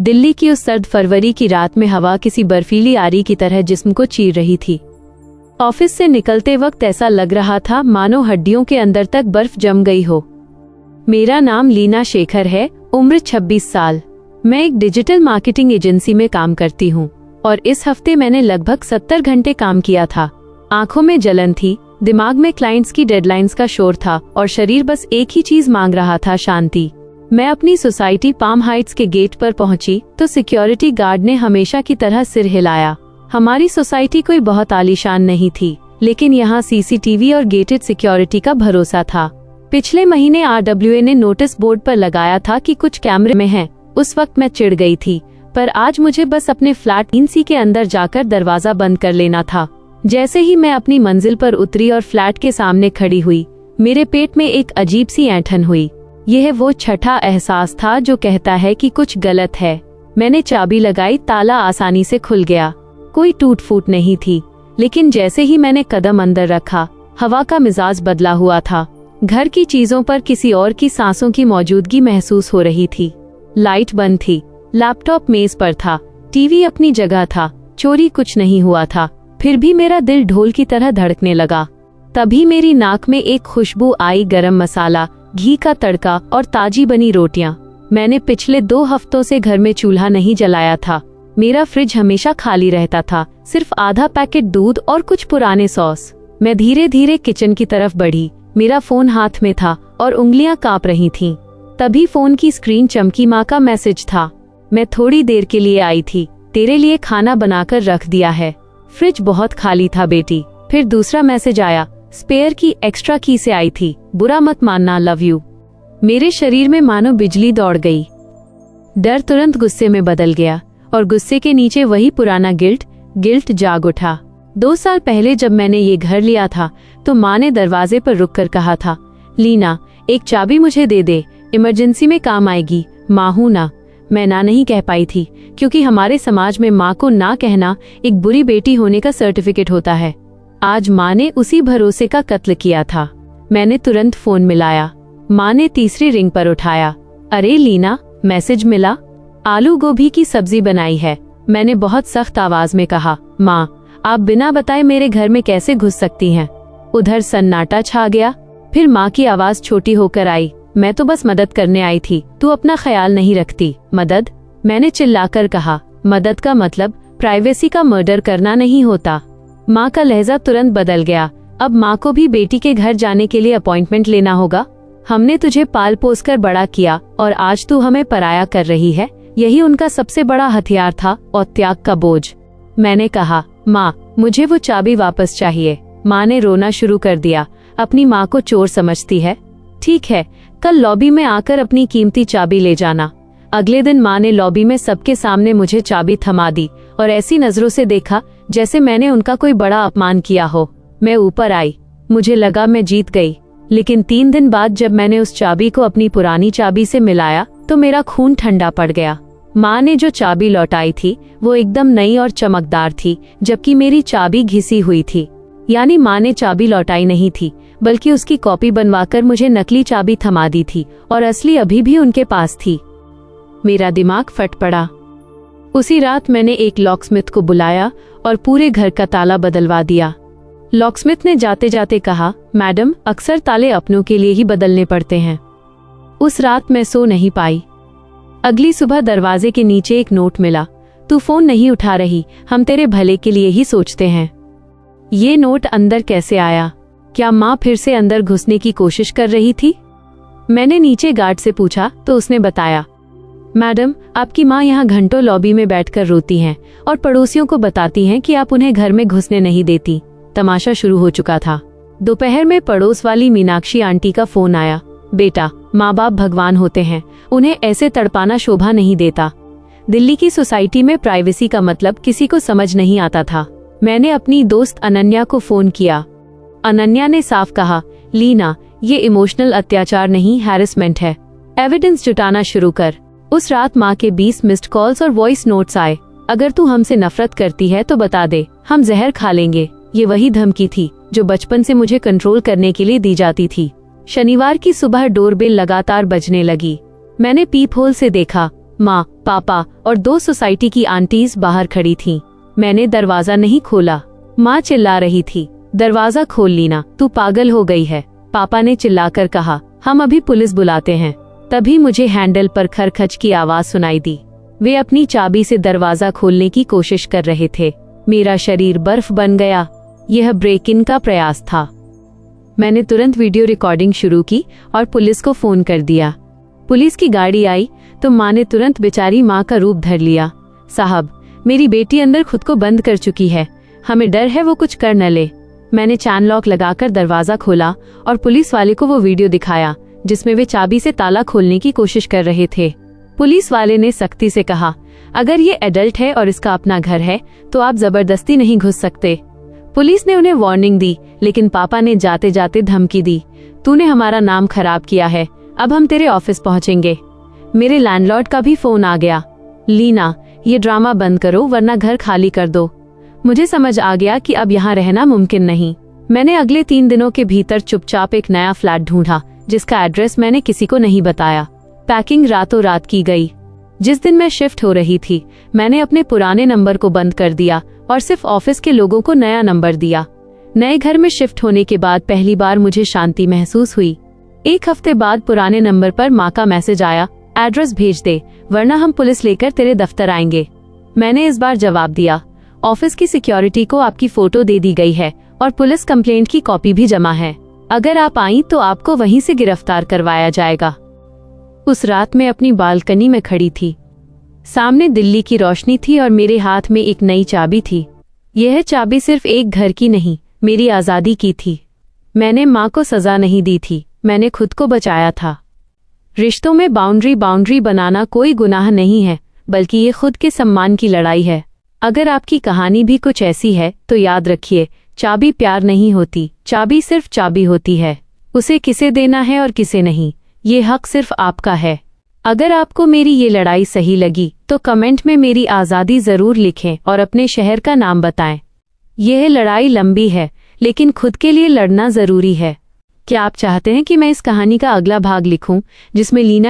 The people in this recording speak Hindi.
दिल्ली की उस सर्द फरवरी की रात में हवा किसी बर्फीली आरी की तरह जिस्म को चीर रही थी। ऑफिस से निकलते वक्त ऐसा लग रहा था मानो हड्डियों के अंदर तक बर्फ जम गई हो। मेरा नाम लीना शेखर है, उम्र 26 साल। मैं एक डिजिटल मार्केटिंग एजेंसी में काम करती हूँ और इस हफ्ते मैंने लगभग 70 घंटे काम किया था। आंखों में जलन थी, दिमाग में क्लाइंट्स की डेडलाइंस का शोर था और शरीर बस एक ही चीज मांग रहा था, शांति। मैं अपनी सोसाइटी पाम हाइट्स के गेट पर पहुंची तो सिक्योरिटी गार्ड ने हमेशा की तरह सिर हिलाया। हमारी सोसाइटी कोई बहुत आलीशान नहीं थी, लेकिन यहाँ सीसीटीवी और गेटेड सिक्योरिटी का भरोसा था। पिछले महीने RWA ने नोटिस बोर्ड पर लगाया था कि कुछ कैमरे में हैं। उस वक्त मैं चिढ़ गई थी, पर आज मुझे बस अपने फ्लैट 3C के अंदर जाकर दरवाजा बंद कर लेना था। जैसे ही मैं अपनी मंजिल पर उतरी और फ्लैट के सामने खड़ी हुई, मेरे पेट में एक अजीब सी ऐंठन हुई। यह वो छठा एहसास था जो कहता है कि कुछ गलत है। मैंने चाबी लगाई, ताला आसानी से खुल गया। कोई टूट फूट नहीं थी, लेकिन जैसे ही मैंने कदम अंदर रखा, हवा का मिजाज बदला हुआ था। घर की चीजों पर किसी और की सांसों की मौजूदगी महसूस हो रही थी। लाइट बंद थी, लैपटॉप मेज पर था, टीवी अपनी जगह था, चोरी कुछ नहीं हुआ था। फिर भी मेरा दिल ढोल की तरह धड़कने लगा। तभी मेरी नाक में एक खुशबू आई, गरम मसाला, घी का तड़का और ताजी बनी रोटियां। मैंने पिछले 2 हफ्तों से घर में चूल्हा नहीं जलाया था। मेरा फ्रिज हमेशा खाली रहता था, सिर्फ आधा पैकेट दूध और कुछ पुराने सॉस। मैं धीरे धीरे किचन की तरफ बढ़ी। मेरा फोन हाथ में था और उंगलियां कांप रही थीं। तभी फोन की स्क्रीन चमकी, माँ का मैसेज था। मैं थोड़ी देर के लिए आई थी, तेरे लिए खाना बनाकर रख दिया है। फ्रिज बहुत खाली था बेटी। फिर दूसरा मैसेज आया, स्पेयर की एक्स्ट्रा की से आई थी, बुरा मत मानना, लव यू। मेरे शरीर में मानो बिजली दौड़ गई। डर तुरंत गुस्से में बदल गया और गुस्से के नीचे वही पुराना गिल्ट जाग उठा। 2 साल पहले जब मैंने ये घर लिया था तो माँ ने दरवाजे पर रुककर कहा था, लीना एक चाबी मुझे दे दे, इमरजेंसी में काम आएगी। माँ हूं ना। मैं ना नहीं कह पाई थी, क्योंकि हमारे समाज में माँ को ना कहना एक बुरी बेटी होने का सर्टिफिकेट होता है। आज माँ ने उसी भरोसे का कत्ल किया था। मैंने तुरंत फोन मिलाया। माँ ने तीसरी रिंग पर उठाया। अरे लीना, मैसेज मिला, आलू गोभी की सब्जी बनाई है। मैंने बहुत सख्त आवाज में कहा, माँ आप बिना बताए मेरे घर में कैसे घुस सकती हैं? उधर सन्नाटा छा गया। फिर माँ की आवाज छोटी होकर आई, मैं तो बस मदद करने आई थी, तू अपना ख्याल नहीं रखती। मदद? मैंने चिल्लाकर कहा, मदद का मतलब प्राइवेसी का मर्डर करना नहीं होता। माँ का लहजा तुरंत बदल गया। अब माँ को भी बेटी के घर जाने के लिए अपॉइंटमेंट लेना होगा? हमने तुझे पाल पोस कर बड़ा किया और आज तू हमें पराया कर रही है। यही उनका सबसे बड़ा हथियार था, और त्याग का बोझ। मैंने कहा, माँ मुझे वो चाबी वापस चाहिए। माँ ने रोना शुरू कर दिया। अपनी माँ को चोर समझती है? ठीक है, कल लॉबी में आकर अपनी कीमती चाबी ले जाना। अगले दिन माँ ने लॉबी में सबके सामने मुझे चाबी थमा दी और ऐसी नजरों से देखा जैसे मैंने उनका कोई बड़ा अपमान किया हो। मैं ऊपर आई। मुझे लगा मैं जीत गई, लेकिन 3 दिन बाद जब मैंने उस चाबी को अपनी पुरानी चाबी से मिलाया तो मेरा खून ठंडा पड़ गया। माँ ने जो चाबी लौटाई थी वो एकदम नई और चमकदार थी, जबकि मेरी चाबी घिसी हुई थी। यानी माँ ने चाबी लौटाई नहीं थी, बल्कि उसकी कॉपी बनवाकर मुझे नकली चाबी थमा दी थी और असली अभी भी उनके पास थी। मेरा दिमाग फट पड़ा। उसी रात मैंने एक लॉकस्मिथ को बुलाया और पूरे घर का ताला बदलवा दिया। लॉकस्मिथ ने जाते जाते कहा, मैडम अक्सर ताले अपनों के लिए ही बदलने पड़ते हैं। उस रात मैं सो नहीं पाई। अगली सुबह दरवाजे के नीचे एक नोट मिला, तू फोन नहीं उठा रही, हम तेरे भले के लिए ही सोचते हैं। ये नोट अंदर कैसे आया? क्या माँ फिर से अंदर घुसने की कोशिश कर रही थी? मैंने नीचे गार्ड से पूछा तो उसने बताया, मैडम आपकी माँ यहाँ घंटों लॉबी में बैठकर रोती हैं और पड़ोसियों को बताती हैं कि आप उन्हें घर में घुसने नहीं देती। तमाशा शुरू हो चुका था। दोपहर में पड़ोस वाली मीनाक्षी आंटी का फोन आया, बेटा माँ बाप भगवान होते हैं, उन्हें ऐसे तड़पाना शोभा नहीं देता। दिल्ली की सोसाइटी में प्राइवेसी का मतलब किसी को समझ नहीं आता था। मैंने अपनी दोस्त अनन्या को फोन किया। अनन्या ने साफ कहा, लीना ये इमोशनल अत्याचार नहीं, हैरेसमेंट है। एविडेंस जुटाना शुरू कर। उस रात माँ के 20 मिस्ड कॉल्स और वॉइस नोट्स आए। अगर तू हमसे नफरत करती है तो बता दे, हम जहर खा लेंगे। ये वही धमकी थी जो बचपन से मुझे कंट्रोल करने के लिए दी जाती थी। शनिवार की सुबह डोरबेल लगातार बजने लगी। मैंने पीप होल से देखा। माँ, पापा और 2 सोसाइटी की आंटीज बाहर खड़ी थीं। मैंने दरवाजा नहीं खोला। माँ चिल्ला रही थी, दरवाजा खोल लीना, तू पागल हो गई है। पापा ने चिल्लाकर कहा, हम अभी पुलिस बुलाते हैं। तभी मुझे हैंडल पर खरखच की आवाज सुनाई दी। वे अपनी चाबी से दरवाजा खोलने की कोशिश कर रहे थे। मेरा शरीर बर्फ बन गया। यह ब्रेक इन का प्रयास था। मैंने तुरंत वीडियो रिकॉर्डिंग शुरू की और पुलिस को फोन कर दिया। पुलिस की गाड़ी आई तो माँ ने तुरंत बेचारी माँ का रूप धर लिया। साहब, मेरी बेटी अंदर खुद को बंद कर चुकी है, हमें डर है वो कुछ कर न ले। मैंने चैन लॉक लगाकर दरवाजा खोला और पुलिस वाले को वो वीडियो दिखाया जिसमें वे चाबी से ताला खोलने की कोशिश कर रहे थे। पुलिस वाले ने सख्ती से कहा, अगर ये एडल्ट है और इसका अपना घर है तो आप जबरदस्ती नहीं घुस सकते। पुलिस ने उन्हें वार्निंग दी, लेकिन पापा ने जाते जाते धमकी दी, तूने हमारा नाम खराब किया है, अब हम तेरे ऑफिस पहुंचेंगे। मेरे लैंडलॉर्ड का भी फोन आ गया, लीना ये ड्रामा बंद करो वरना घर खाली कर दो। मुझे समझ आ गया कि अब यहाँ रहना मुमकिन नहीं। मैंने अगले 3 दिनों के भीतर चुपचाप एक नया फ्लैट ढूंढा जिसका एड्रेस मैंने किसी को नहीं बताया। पैकिंग रातों रात की गई। जिस दिन मैं शिफ्ट हो रही थी मैंने अपने पुराने नंबर को बंद कर दिया और सिर्फ ऑफिस के लोगों को नया नंबर दिया। नए घर में शिफ्ट होने के बाद पहली बार मुझे शांति महसूस हुई। 1 हफ्ते बाद पुराने नंबर पर माँ का मैसेज आया, एड्रेस भेज दे वरना हम पुलिस लेकर तेरे दफ्तर आएंगे। मैंने इस बार जवाब दिया, ऑफिस की सिक्योरिटी को आपकी फोटो दे दी गई है और पुलिस कंप्लेंट की कॉपी भी जमा है। अगर आप आई तो आपको वहीं से गिरफ्तार करवाया जाएगा। उस रात मैं अपनी बालकनी में खड़ी थी। सामने दिल्ली की रोशनी थी और मेरे हाथ में एक नई चाबी थी। यह चाबी सिर्फ एक घर की नहीं, मेरी आज़ादी की थी। मैंने माँ को सजा नहीं दी थी, मैंने खुद को बचाया था। रिश्तों में बाउंड्री बनाना कोई गुनाह नहीं है, बल्कि ये खुद के सम्मान की लड़ाई है। अगर आपकी कहानी भी कुछ ऐसी है तो याद रखिए, चाबी प्यार नहीं होती, चाबी सिर्फ चाबी होती है। उसे किसे देना है और किसे नहीं, ये हक सिर्फ आपका है। अगर आपको मेरी ये लड़ाई सही लगी तो कमेंट में मेरी आज़ादी ज़रूर लिखें और अपने शहर का नाम बताएं। यह लड़ाई लंबी है लेकिन खुद के लिए लड़ना ज़रूरी है। क्या आप चाहते हैं कि मैं इस कहानी का अगला भाग लिखूं जिसमें लीना